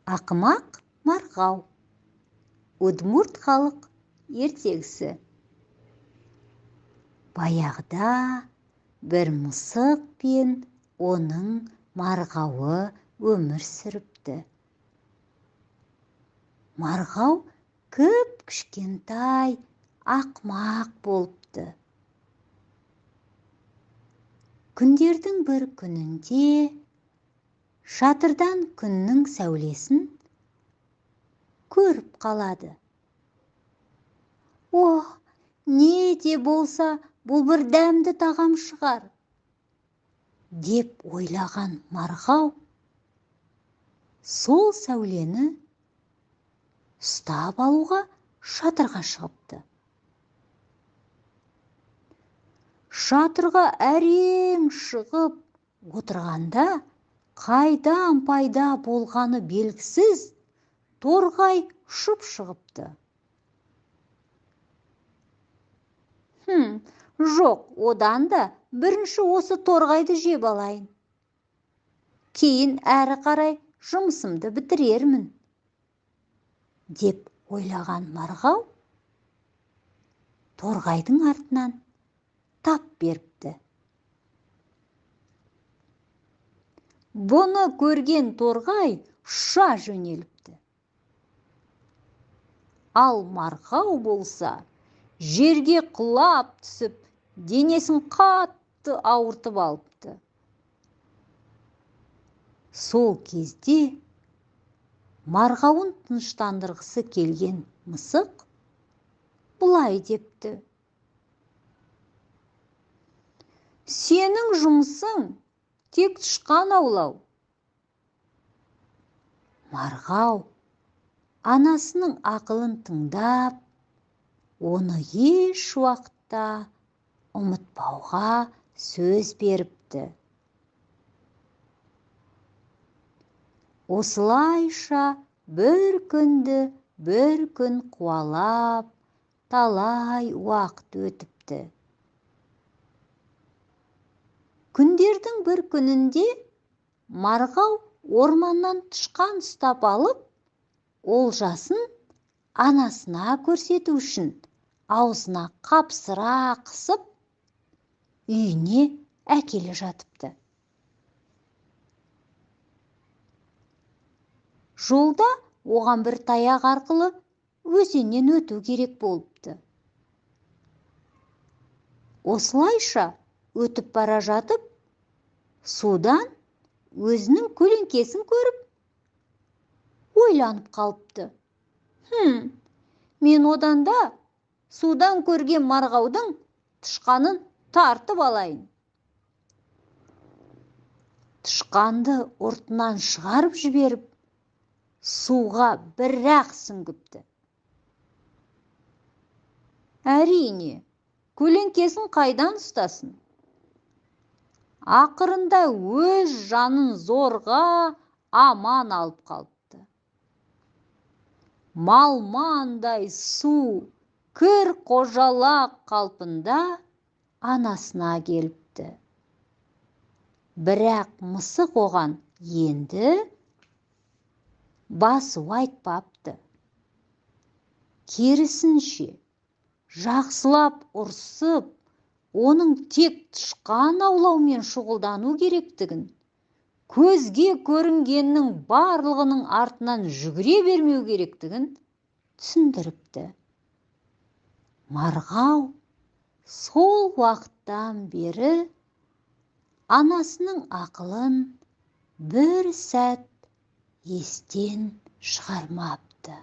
Ақымақ марғау. Удмуртқалық ертегісі. Баяғыда бір мысық пен оның марғауы өмір сүріпті. Марғау кішкентай ақымақ болыпты. Күндердің бір күнінде шатырдан күннің сәулесін көріп қалады. Ох, не де болса бұл бір дәмді тағам шығар, деп ойлаған марғау сол сәулені ұстап алуға шатырға шығыпты. Шатырға әрең шығып отырғанда қайдан пайда болғаны белгісіз торғай ұшып шығыпты. Жоқ, одан да бірінші осы торғайды жеп алайын. Кейін әрі қарай жұмысымды бітірермін, деп ойлаған марғау торғайдың артынан тап беріпті. Бұны көрген торғай ұша жөнеліпті. Ал марғау болса, жерге құлап түсіп, денесін қатты ауыртып алыпты. Сол кезде марғауын тыныштандырғысы келген мысық бұлай депті: сенің жұмысың тек тышқан аулау. Марғау анасының ақылын тыңдап, оны еш уақытта ұмытпауға сөз беріпті. Осылайша бір күнді бір күн қуалап, талай уақыт өтіпті. Күндердің бір күнінде марғау орманнан тышқан ұстап алып, олжасын анасына көрсету үшін аузына қапсыра қысып, үйіне әкеле жатыпты. Жолда оған бір таяқ арқылы өзеннен өту керек болыпты. Осылайша өтіп бара жатып, судан өзінің көлеңкесін көріп, ойланып қалыпты. Мен одан да судан көрген марғаудың тышқанын тартып алайын. Тышқанды ұртынан шығарып жіберіп, суға бір-ақ сүңгіпті. Әрине, көлеңкесін қайдан ұстасын? Ақырында өз жанын зорға аман алып қалыпты. Малмандай су, кір қожалақ қалпында анасына келіпті. Бірақ мысық оған енді басу айтпапты. Керісінше, жақсылап ұрсып, оның тек тышқан аулаумен шұғылдану керектігін, көзге көрінгеннің барлығының артынан жүгіре бермеу керектігін түсіндіріпті. Марғау сол уақыттан бері анасының ақылын бір сәт естен шығармапты.